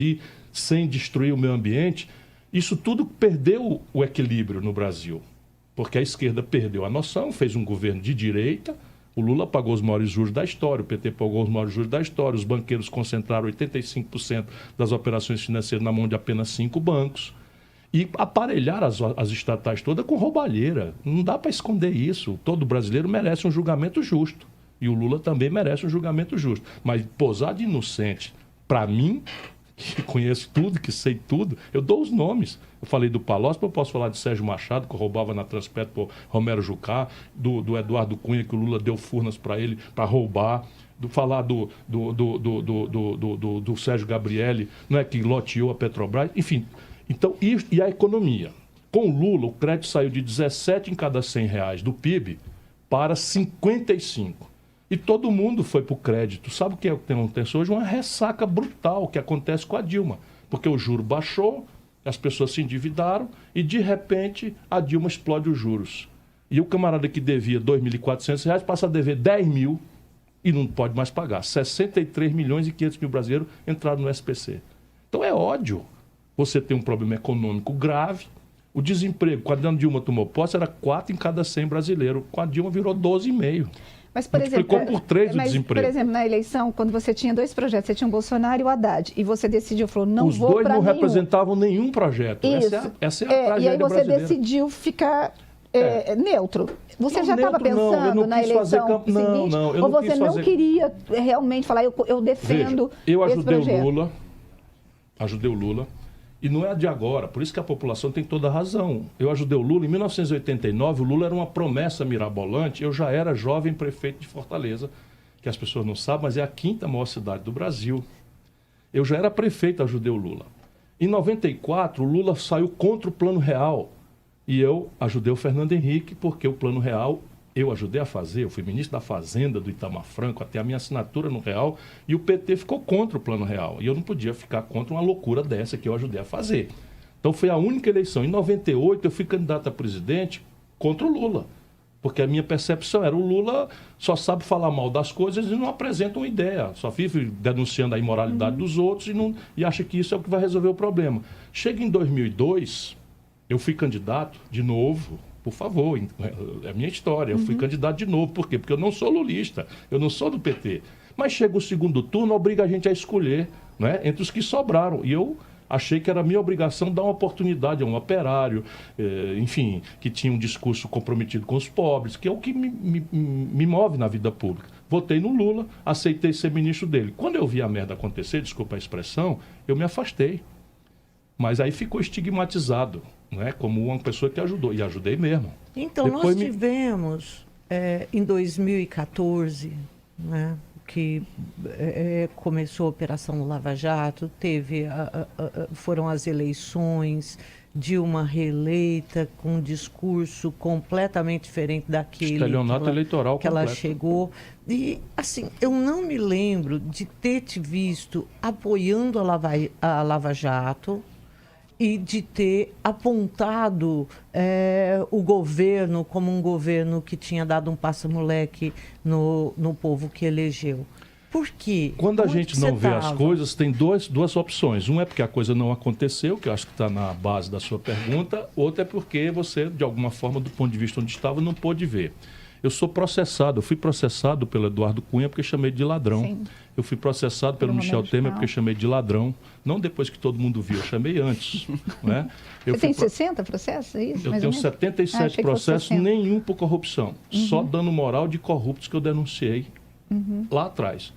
e sem destruir o meio ambiente, isso tudo perdeu o equilíbrio no Brasil. Porque a esquerda perdeu a noção, fez um governo de direita, o Lula pagou os maiores juros da história, o PT pagou os maiores juros da história, os banqueiros concentraram 85% das operações financeiras na mão de apenas 5 bancos. E aparelhar as estatais todas com roubalheira. Não dá para esconder isso. Todo brasileiro merece um julgamento justo. E o Lula também merece um julgamento justo. Mas posar de inocente, para mim, que conheço tudo, que sei tudo, eu dou os nomes. Eu falei do Palocci, eu posso falar de Sérgio Machado, que roubava na Transpetro por Romero Jucá, do Eduardo Cunha, que o Lula deu furnas para ele para roubar, falar do Sérgio Gabrielli, não é, que loteou a Petrobras, enfim. Então, e a economia? Com o Lula, o crédito saiu de 17 em cada 100 reais do PIB para 55. E todo mundo foi para o crédito. Sabe o que acontece hoje? Uma ressaca brutal que acontece com a Dilma. Porque o juro baixou, as pessoas se endividaram e, de repente, a Dilma explode os juros. E o camarada que devia R$ 2.400 passa a dever 10 mil e não pode mais pagar. 63 milhões e 500 mil brasileiros entraram no SPC. Então é ódio. Você tem um problema econômico grave. O desemprego, quando a Dilma tomou posse, era 4 em cada 100 brasileiros. Com a Dilma virou 12,5. Mas, por multiplicou exemplo, por 3 o desemprego. Por exemplo, na eleição, quando você tinha 2 projetos, você tinha o Bolsonaro e o Haddad, e você decidiu, falou, não Os vou para nenhum. Os dois não representavam nenhum projeto. Isso. Essa é a tragédia e aí você brasileira. decidiu ficar neutro. Você não, já estava pensando na eleição seguinte? Não, eu ou não você quis não fazer... queria realmente falar, eu defendo Veja, eu ajudei esse projeto? Ajudei o Lula, e não é de agora, por isso que a população tem toda a razão. Eu ajudei o Lula, em 1989, o Lula era uma promessa mirabolante, eu já era jovem prefeito de Fortaleza, que as pessoas não sabem, mas é a 5ª maior cidade do Brasil. Eu já era prefeito, ajudei o Lula. Em 94, o Lula saiu contra o Plano Real, e eu ajudei o Fernando Henrique, porque o Plano Real eu ajudei a fazer, eu fui ministro da Fazenda do Itamar Franco, até a minha assinatura no Real, e o PT ficou contra o Plano Real. E eu não podia ficar contra uma loucura dessa que eu ajudei a fazer. Então foi a única eleição. Em 98 eu fui candidato a presidente contra o Lula, porque a minha percepção era o Lula só sabe falar mal das coisas e não apresenta uma ideia, só vive denunciando a imoralidade dos outros e acha que isso é o que vai resolver o problema. Chega em 2002, eu fui candidato de novo. Por favor, é a minha história. Eu fui candidato de novo. Por quê? Porque eu não sou lulista, eu não sou do PT. Mas chega o segundo turno, obriga a gente a escolher, né, entre os que sobraram. E eu achei que era a minha obrigação dar uma oportunidade a um operário, enfim, que tinha um discurso comprometido com os pobres, que é o que me move na vida pública. Votei no Lula, aceitei ser ministro dele. Quando eu vi a merda acontecer, desculpa a expressão, eu me afastei. Mas aí ficou estigmatizado, né, como uma pessoa que ajudou, e ajudei mesmo. Então, nós tivemos, em 2014, né, que começou a Operação Lava Jato, foram as eleições, Dilma reeleita, com um discurso completamente diferente daquele que ela chegou. E, assim, eu não me lembro de ter te visto apoiando a Lava Jato, e de ter apontado o governo como um governo que tinha dado um passa-moleque no povo que elegeu. Por quê? Quando a gente não vê as coisas, tem duas opções. Uma é porque a coisa não aconteceu, que eu acho que está na base da sua pergunta. Outra é porque você, de alguma forma, do ponto de vista onde estava, não pôde ver. Eu sou processado, eu fui processado pelo Eduardo Cunha porque chamei de ladrão. Sim. Eu fui processado pelo Michel Temer porque chamei de ladrão. Não depois que todo mundo viu, eu chamei antes. Né? Você tem 60 processos, é isso? Eu tenho 77 processos, nenhum por corrupção. Só dano moral de corruptos que eu denunciei lá atrás.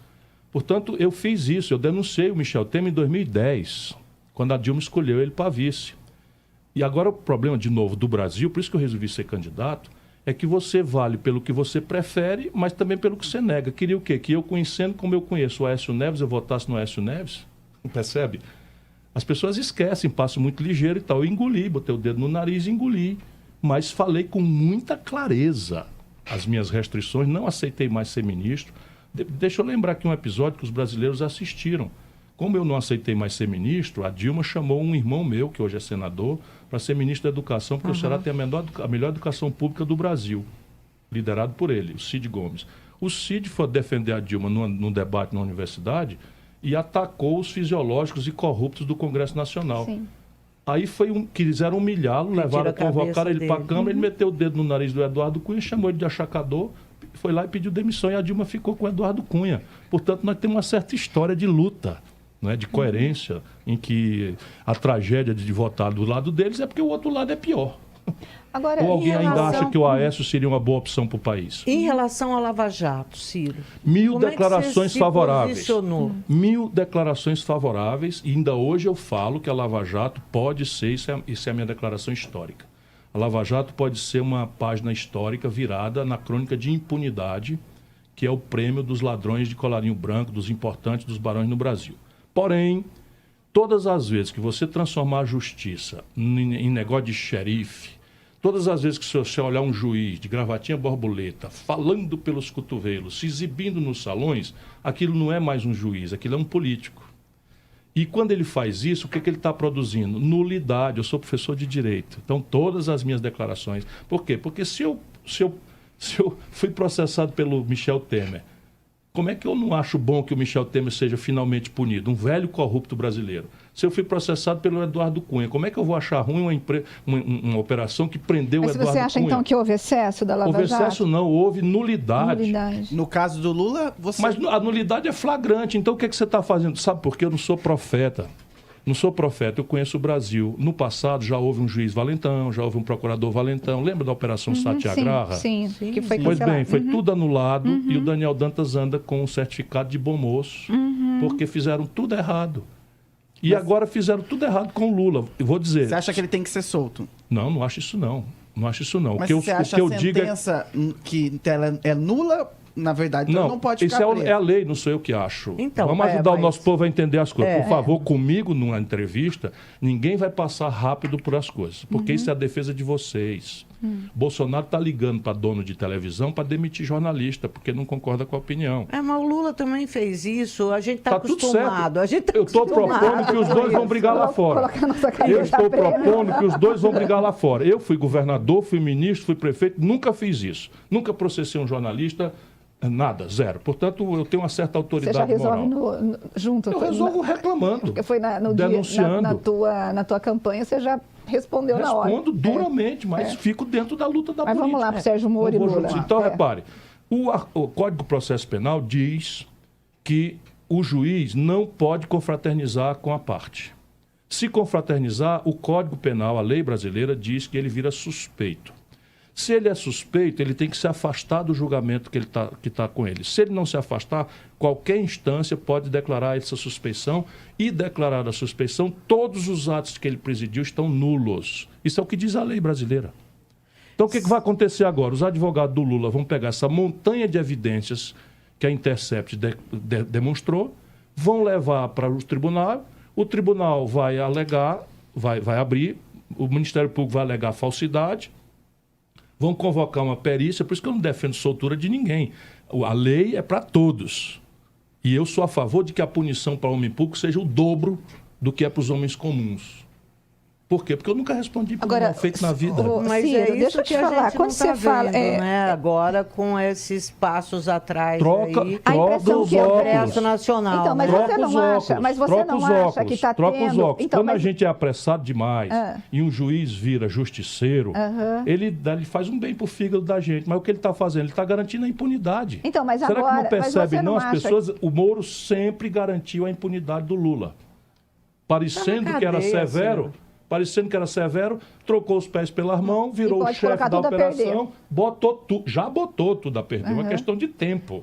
Portanto, eu fiz isso, eu denunciei o Michel Temer em 2010, quando a Dilma escolheu ele para vice. E agora o problema, de novo, do Brasil, por isso que eu resolvi ser candidato, é que você vale pelo que você prefere, mas também pelo que você nega. Queria o quê? Que eu, conhecendo como eu conheço o Aécio Neves, eu votasse no Aécio Neves? Percebe? As pessoas esquecem, passam muito ligeiro e tal. Eu engoli, botei o dedo no nariz e engoli. Mas falei com muita clareza as minhas restrições, não aceitei mais ser ministro. Deixa eu lembrar aqui um episódio que os brasileiros assistiram. Como eu não aceitei mais ser ministro, a Dilma chamou um irmão meu, que hoje é senador, para ser ministro da Educação, porque o Ceará tem a melhor educação pública do Brasil, liderado por ele, o Cid Gomes. O Cid foi defender a Dilma num debate na universidade e atacou os fisiológicos e corruptos do Congresso Nacional. Sim. Aí quiseram humilhá-lo, levaram, convocaram ele para a Câmara, ele meteu o dedo no nariz do Eduardo Cunha, chamou ele de achacador, foi lá e pediu demissão, e a Dilma ficou com o Eduardo Cunha. Portanto, nós temos uma certa história de luta, né, de coerência, em que a tragédia de votar do lado deles é porque o outro lado é pior. Agora, Ou alguém em ainda relação- acha que o Aécio seria uma boa opção para o país? Em relação à Lava Jato, Ciro. 1000 como é que declarações você se favoráveis. posicionou? 1000 declarações favoráveis, e ainda hoje eu falo que a Lava Jato pode ser, isso é a minha declaração histórica, a Lava Jato pode ser uma página histórica virada na crônica de impunidade, que é o prêmio dos ladrões de colarinho branco, dos importantes, dos barões no Brasil. Porém, todas as vezes que você transformar a justiça em negócio de xerife, todas as vezes que você olhar um juiz de gravatinha borboleta, falando pelos cotovelos, se exibindo nos salões, aquilo não é mais um juiz, aquilo é um político. E quando ele faz isso, o que ele está produzindo? Nulidade. Eu sou professor de Direito. Então, todas as minhas declarações... Por quê? Porque se eu fui processado pelo Michel Temer, como é que eu não acho bom que o Michel Temer seja finalmente punido? Um velho corrupto brasileiro. Se eu fui processado pelo Eduardo Cunha, como é que eu vou achar ruim uma operação que prendeu o mas Eduardo você Cunha? acha, então, que houve excesso da Lava Houve Jato? excesso não, houve nulidade. Nulidade. No caso do Lula, você... Mas a nulidade é flagrante. Então, o que você está fazendo? Sabe por quê? Eu não sou profeta. Não sou profeta, eu conheço o Brasil. No passado já houve um juiz valentão, já houve um procurador valentão. Lembra da Operação Satyagraha? Sim, que foi Pois cancelado. bem, foi tudo anulado e o Daniel Dantas anda com um certificado de bom moço, porque fizeram tudo errado. E agora fizeram tudo errado com o Lula. Eu vou dizer... Você acha que ele tem que ser solto? Não acho isso não. Não acho isso não. Mas o você que acha eu a digo é... sentença que ela é nula, na verdade, então não pode isso ficar é preso. a lei, não sou eu que acho. Então, Vamos ajudar o mas- nosso povo a entender as coisas. Por favor, comigo, numa entrevista, ninguém vai passar rápido por as coisas, porque isso é a defesa de vocês. Bolsonaro está ligando para dono de televisão para demitir jornalista, porque não concorda com a opinião. É, mas o Lula também fez isso, a gente está Tá tudo acostumado. certo. A gente tá Eu estou acostumado propondo que os dois vão brigar lá fora. Colocar nossa Eu cabeça estou presa. propondo que os dois vão brigar lá fora. Eu fui governador, fui ministro, fui prefeito, nunca fiz isso. Nunca processei um jornalista, nada, zero. Portanto, eu tenho uma certa Você autoridade já resolve moral. junto? Eu resolvo reclamando, Porque foi no dia, denunciando. na tua campanha, você já respondeu na hora. Respondo duramente, mas fico dentro da luta da Mas política. vamos lá para o Sérgio Moro e Não vou Lula. juntar. Então, É. repare, o Código de Processo Penal diz que o juiz não pode confraternizar com a parte. Se confraternizar, o Código Penal, a lei brasileira, diz que ele vira suspeito. Se ele é suspeito, ele tem que se afastar do julgamento que está com ele. Se ele não se afastar, qualquer instância pode declarar essa suspeição e declarar a suspeição, todos os atos que ele presidiu estão nulos. Isso é o que diz a lei brasileira. Então, o que vai acontecer agora? Os advogados do Lula vão pegar essa montanha de evidências que a Intercept demonstrou, vão levar para o tribunal vai alegar, vai abrir, o Ministério Público vai alegar falsidade, vão convocar uma perícia, por isso que eu não defendo soltura de ninguém. A lei é para todos. E eu sou a favor de que a punição para o homem público seja o dobro do que é para os homens comuns. Por quê? Porque eu nunca respondi por mal feito na vida. Mas Ciro, é isso deixa eu te que a falar, gente quando não você tá fala- vendo, né? Agora com esses passos atrás Troca aí. A impressão os que eu Congresso óculos. Nacional, Então, mas né? você não acha, Troca os acha que está troca os tendo... óculos. Então, Quando a mas- gente é apressado demais e um juiz vira justiceiro, Aham. ele faz um bem pro fígado da gente. Mas o que ele está fazendo? Ele está garantindo a impunidade. Então, mas Será agora- que não mas percebe você não não as acha pessoas? O Moro sempre garantiu a impunidade do Lula. Parecendo Tá na que era cadeia, severo, Ciro. trocou os pés pelas mãos, virou o pode chefe colocar da tudo a perder. operação, já botou tudo a perder. É uma questão de tempo.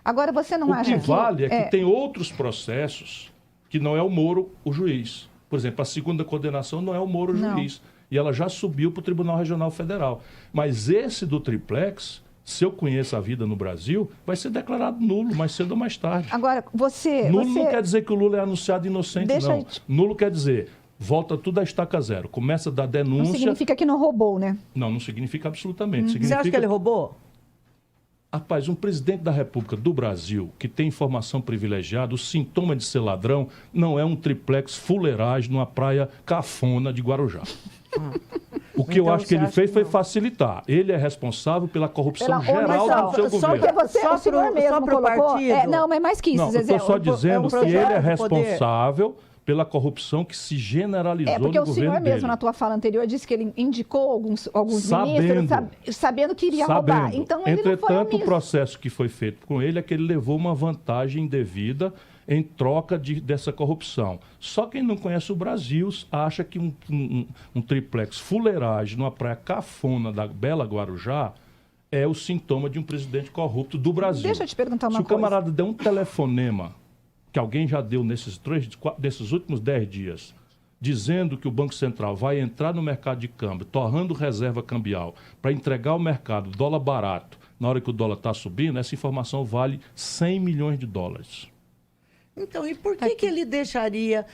Agora, você não O acha que vale é que tem outros processos que não é o Moro o juiz. Por exemplo, a segunda condenação não é o Moro o Não. juiz. E ela já subiu para o Tribunal Regional Federal. Mas esse do triplex, se eu conheço a vida no Brasil, vai ser declarado nulo mais cedo ou mais tarde. Agora, você... Nulo você... não quer dizer que o Lula é anunciado inocente, Deixa não. eu te- Nulo quer dizer, volta tudo a estaca zero. Começa a dar Não denúncia... significa que não roubou, né? Não significa absolutamente. Você Significa... acha que ele roubou? Rapaz, um presidente da República do Brasil que tem informação privilegiada, o sintoma de ser ladrão não é um triplex fuleiragem numa praia cafona de Guarujá. O O que eu Então, acho que você ele acha fez que foi não? facilitar. Ele é responsável pela corrupção Pela geral omissão. do seu Só governo. Porque você, Só o senhor pro- mesmo só pro colocou... partido? Não, mas mais que isso, Não, eu Zezé. estou só dizendo que ele é projeto de poder. responsável pela corrupção que se generalizou Porque no o governo senhor mesmo, dele. na tua fala anterior, disse que ele indicou alguns Sabendo. ministros, sabendo que iria roubar. Então, ele não foi Entretanto, o omisso. processo que foi feito com ele é que ele levou uma vantagem indevida em troca dessa corrupção. Só quem não conhece o Brasil acha que um triplex fuleiragem numa praia cafona da Bela Guarujá é o sintoma de um presidente corrupto do Brasil. Deixa eu te perguntar uma Se o coisa. camarada der um telefonema que alguém já deu nesses últimos 10 dias, dizendo que o Banco Central vai entrar no mercado de câmbio, torrando reserva cambial, para entregar ao mercado dólar barato, na hora que o dólar está subindo, essa informação vale 100 milhões de dólares. Então, e por que ele deixaria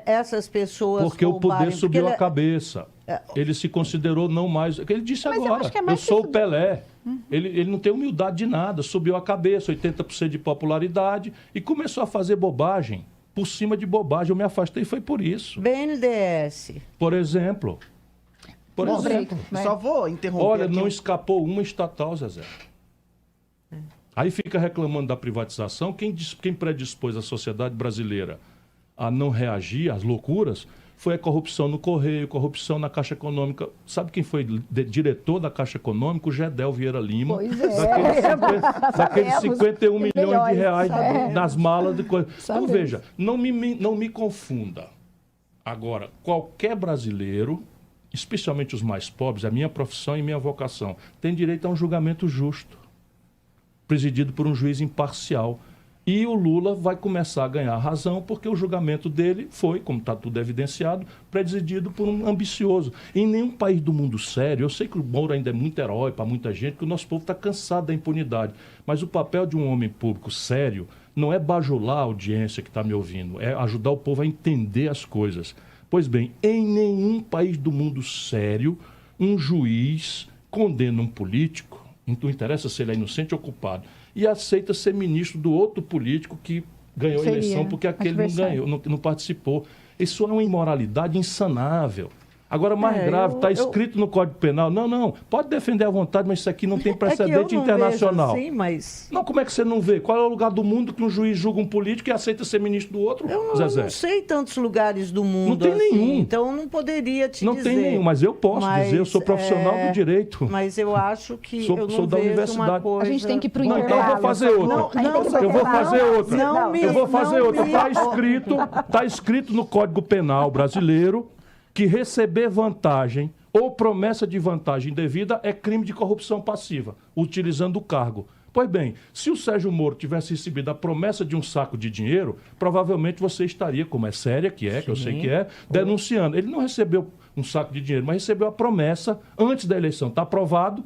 essas pessoas Porque o poder roubarem? subiu Porque a cabeça. Ele se considerou não mais... Ele disse Mas eu agora, acho que é eu mais que sou isso. o Pelé. Ele não tem humildade de nada, subiu a cabeça, 80% de popularidade, e começou a fazer bobagem, por cima de bobagem. Eu me afastei, foi por isso. BNDES. Por exemplo... Por Bom, exemplo, só vou interromper olha, aqui não um- escapou uma estatal, Zezé. Aí fica reclamando da privatização. Quem predispôs a sociedade brasileira a não reagir às loucuras foi a corrupção no Correio, corrupção na Caixa Econômica. Sabe quem foi diretor da Caixa Econômica? O Gedel Vieira Lima. Pois é. Daqueles Sabemos. 51 milhões de Milhões, reais sabemos. nas malas de coisa. Então, Sabemos. veja, não me confunda. Agora, qualquer brasileiro, especialmente os mais pobres, a minha profissão e minha vocação, tem direito a um julgamento justo, presidido por um juiz imparcial. E o Lula vai começar a ganhar razão porque o julgamento dele foi, como está tudo evidenciado, presidido por um ambicioso. Em nenhum país do mundo sério, eu sei que o Moro ainda é muito herói para muita gente, que o nosso povo está cansado da impunidade, mas o papel de um homem público sério não é bajular a audiência que está me ouvindo, é ajudar o povo a entender as coisas. Pois bem, em nenhum país do mundo sério, um juiz condena um político, não interessa se ele é inocente ou culpado, e aceita ser ministro do outro político que ganhou a Seria eleição porque aquele não adversário. ganhou, não participou. Isso é uma imoralidade insanável. Agora, mais grave, está escrito no Código Penal. Não, pode defender à vontade, mas isso aqui não tem precedente internacional. Vejo assim, mas... Não, como é que você não vê? Qual é o lugar do mundo que um juiz julga um político e aceita ser ministro do outro, Eu Zezé? não sei tantos lugares do mundo Não tem assim, nenhum. então eu não poderia te Não dizer. tem nenhum, mas eu posso Mas, dizer, eu sou profissional do direito. Mas eu acho que Sou eu não da vejo universidade. uma coisa... A gente tem que ir pro Não, então eu vou fazer outra. Não, a gente tem que ir pro Eu vou intervalo. fazer outra. Eu vou fazer não outra. me- Está escrito no Código Penal brasileiro que receber vantagem ou promessa de vantagem indevida é crime de corrupção passiva, utilizando o cargo. Pois bem, se o Sérgio Moro tivesse recebido a promessa de um saco de dinheiro, provavelmente você estaria, como é séria que é, que eu sei que é, denunciando. Ele não recebeu um saco de dinheiro, mas recebeu a promessa, antes da eleição, está aprovado,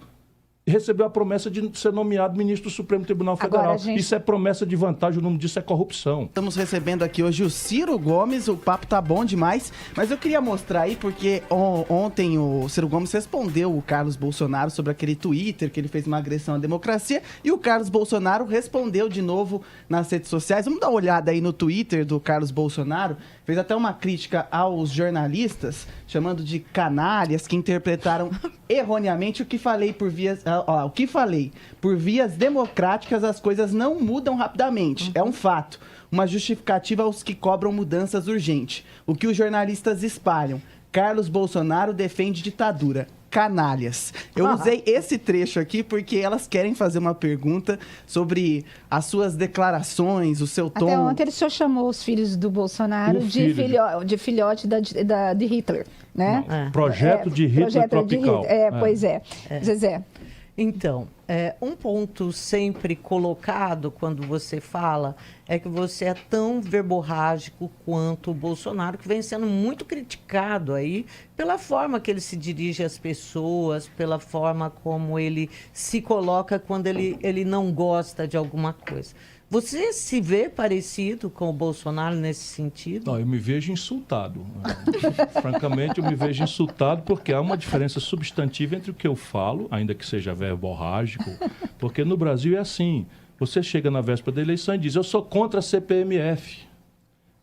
recebeu a promessa de ser nomeado ministro do Supremo Tribunal Agora, Federal. gente- Isso é promessa de vantagem, o nome disso é corrupção. Estamos recebendo aqui hoje o Ciro Gomes, o papo tá bom demais, mas eu queria mostrar aí porque ontem o Ciro Gomes respondeu o Carlos Bolsonaro sobre aquele Twitter que ele fez uma agressão à democracia e o Carlos Bolsonaro respondeu de novo nas redes sociais. Vamos dar uma olhada aí no Twitter do Carlos Bolsonaro, fez até uma crítica aos jornalistas, chamando de canalhas que interpretaram erroneamente o que falei por vias... o que falei. Por vias democráticas, as coisas não mudam rapidamente. É um fato. Uma justificativa aos que cobram mudanças urgentes. O que os jornalistas espalham. Carlos Bolsonaro defende ditadura. Canalhas. Eu usei esse trecho aqui porque elas querem fazer uma pergunta sobre as suas declarações, o seu tom. Até ontem o senhor chamou os filhos do Bolsonaro de filhote de Hitler, né? Não, projeto de Hitler tropical. Pois é. Zezé. Então, um ponto sempre colocado quando você fala é que você é tão verborrágico quanto o Bolsonaro, que vem sendo muito criticado aí pela forma que ele se dirige às pessoas, pela forma como ele se coloca quando ele não gosta de alguma coisa. Você se vê parecido com o Bolsonaro nesse sentido? Não, eu me vejo insultado. Francamente, eu me vejo insultado porque há uma diferença substantiva entre o que eu falo, ainda que seja verborrágico, porque no Brasil é assim. Você chega na véspera da eleição e diz, eu sou contra a CPMF.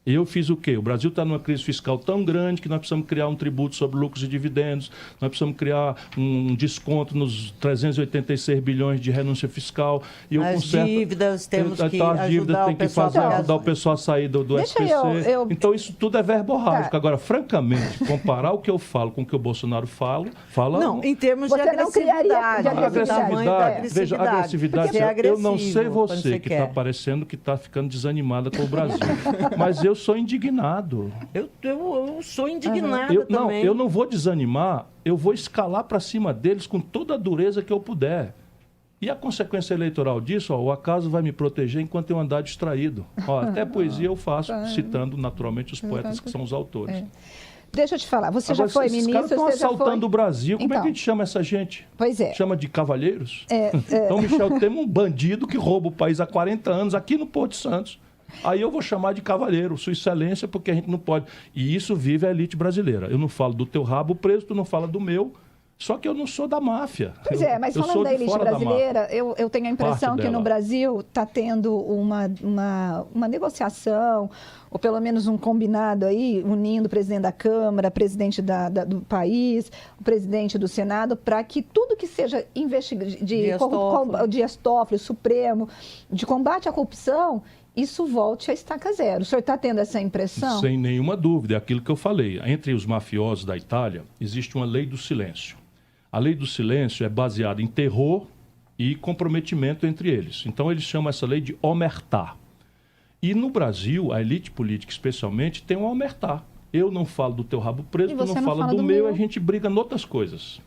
Eu fiz o quê? O Brasil está numa crise fiscal tão grande que nós precisamos criar um tributo sobre lucros e dividendos, nós precisamos criar um desconto nos 386 bilhões de renúncia fiscal. E as dívidas temos que as dívidas ajudar tem que ajudar o pessoal a sair do SPC. Então isso tudo é verborrágico. Agora, francamente, comparar o que eu falo com o que o Bolsonaro fala... Não, em termos de Você não criaria de agressividade. Veja, a agressividade. Eu não sei você que está quer. parecendo que está ficando desanimada com o Brasil. Mas eu sou indignado. Eu sou indignada Não, também. eu não vou desanimar, eu vou escalar para cima deles com toda a dureza que eu puder. E a consequência eleitoral disso, o acaso vai me proteger enquanto eu andar distraído. Até poesia eu faço, citando naturalmente os poetas que são os autores. Deixa eu te falar, você Agora, já foi esses ministro, caras você já foi... estão assaltando o Brasil. Como é que Então. a gente chama essa gente? Pois é. Chama de cavalheiros? Então, Michel, temos um bandido que rouba o país há 40 anos aqui no Porto de Santos. Aí eu vou chamar de cavalheiro, sua excelência, porque a gente não pode. E isso vive a elite brasileira. Eu não falo do teu rabo preso, tu não fala do meu. Só que eu não sou da máfia. Pois é, mas falando da elite brasileira, eu tenho a impressão que no Brasil está tendo uma negociação, ou pelo menos um combinado aí, unindo o presidente da Câmara, presidente do país, o presidente do Senado, para que tudo que seja Dias Toffoli, Supremo, de combate à corrupção, isso volte a estaca zero. O senhor está tendo essa impressão? Sem nenhuma dúvida, é aquilo que eu falei. Entre os mafiosos da Itália, existe uma lei do silêncio. A lei do silêncio é baseada em terror e comprometimento entre eles. Então, eles chamam essa lei de omertà. E no Brasil, a elite política especialmente, tem um omertà. Eu não falo do teu rabo preso, tu não fala do meu, a gente briga em outras coisas.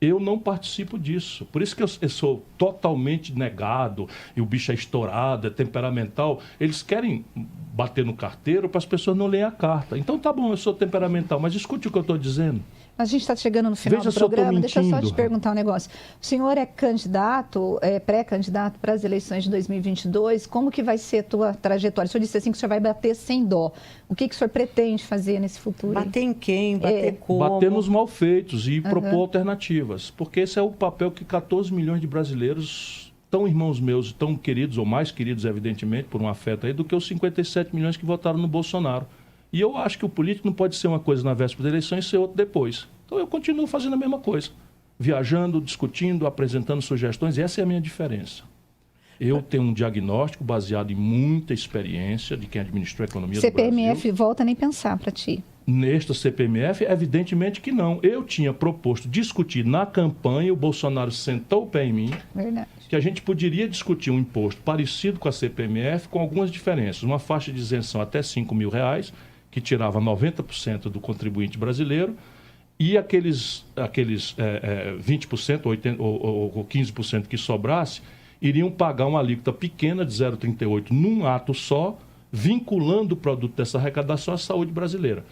Eu não participo disso. Por isso que eu sou totalmente negado, e o bicho é estourado, é temperamental. Eles querem bater no carteiro para as pessoas não lerem a carta. Então tá bom, eu sou temperamental, mas escute o que eu estou dizendo. A gente está chegando no final do programa, deixa eu só te perguntar um negócio. O senhor é candidato, pré-candidato para as eleições de 2022, como que vai ser a tua trajetória? O senhor disse assim que o senhor vai bater sem dó. O que o senhor pretende fazer nesse futuro? Bater em quem? Bater como? Bater nos malfeitos e propor alternativas, porque esse é o papel que 14 milhões de brasileiros, tão irmãos meus, tão queridos, ou mais queridos, evidentemente, por um afeto aí, do que os 57 milhões que votaram no Bolsonaro. E eu acho que o político não pode ser uma coisa na véspera da eleição e ser outra depois. Então eu continuo fazendo a mesma coisa. Viajando, discutindo, apresentando sugestões. E essa é a minha diferença. Eu tenho um diagnóstico baseado em muita experiência de quem administrou a economia do Brasil. CPMF volta a nem pensar para ti. Nesta CPMF, evidentemente que não. Eu tinha proposto discutir na campanha, o Bolsonaro sentou o pé em mim, que a gente poderia discutir um imposto parecido com a CPMF, com algumas diferenças. Uma faixa de isenção até R$5 mil, que tirava 90% do contribuinte brasileiro, e aqueles 20% ou 15% que sobrasse, iriam pagar uma alíquota pequena de 0,38 num ato só, vinculando o produto dessa arrecadação à saúde brasileira.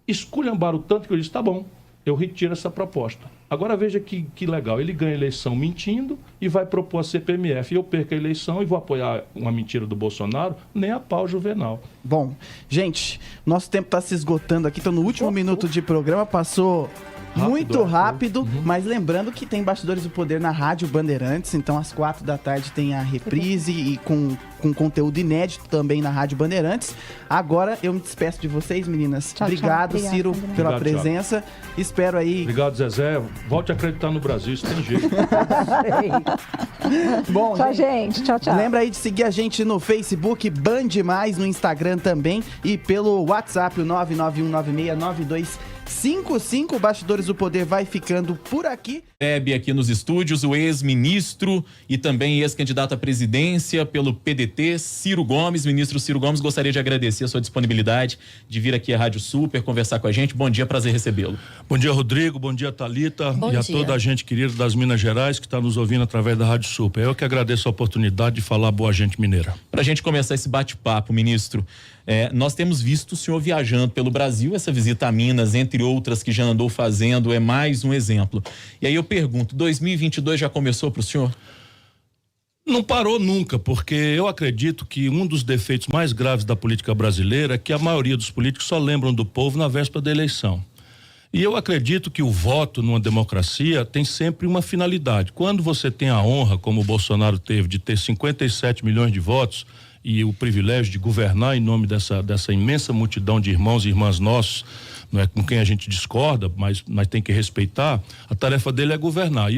Esculhambaram tanto que eu disse, tá bom, eu retiro essa proposta. Agora veja que legal, ele ganha a eleição mentindo e vai propor a CPMF. E eu perco a eleição e vou apoiar uma mentira do Bolsonaro, nem a pau Juvenal. Bom, gente, nosso tempo está se esgotando aqui, estou no último minuto de programa, passou muito rápido, mas lembrando que tem Bastidores do Poder na Rádio Bandeirantes, então às 4h tem a reprise e com conteúdo inédito também na Rádio Bandeirantes. Agora eu me despeço de vocês, meninas. Obrigado, Ciro, pela presença. Espero aí... Obrigado, Zezé. Volte a acreditar no Brasil, isso tem jeito. Bom, tchau, gente. Tchau, tchau. Lembra aí de seguir a gente no Facebook, Band Mais, no Instagram também e pelo WhatsApp, o 991969255. Bastidores do Poder vai ficando por aqui. Recebe aqui nos estúdios o ex-ministro e também ex-candidato à presidência pelo PDT, Ciro Gomes. Ministro Ciro Gomes, gostaria de agradecer a sua disponibilidade de vir aqui à Rádio Super conversar com a gente. Bom dia, prazer recebê-lo. Bom dia, Rodrigo. Bom dia, Thalita. Bom e a dia. toda a gente querida das Minas Gerais que está nos ouvindo através da Rádio Super. Eu que agradeço a oportunidade de falar boa gente mineira. Para a gente começar esse bate-papo, ministro, nós temos visto o senhor viajando pelo Brasil, essa visita a Minas, entre outras que já andou fazendo, é mais um exemplo. E aí eu pergunto, 2022 já começou para o senhor? Não parou nunca, porque eu acredito que um dos defeitos mais graves da política brasileira é que a maioria dos políticos só lembram do povo na véspera da eleição. E eu acredito que o voto numa democracia tem sempre uma finalidade. Quando você tem a honra, como o Bolsonaro teve, de ter 57 milhões de votos, e o privilégio de governar em nome dessa imensa multidão de irmãos e irmãs nossos, não é, com quem a gente discorda, mas tem que respeitar, a tarefa dele é governar.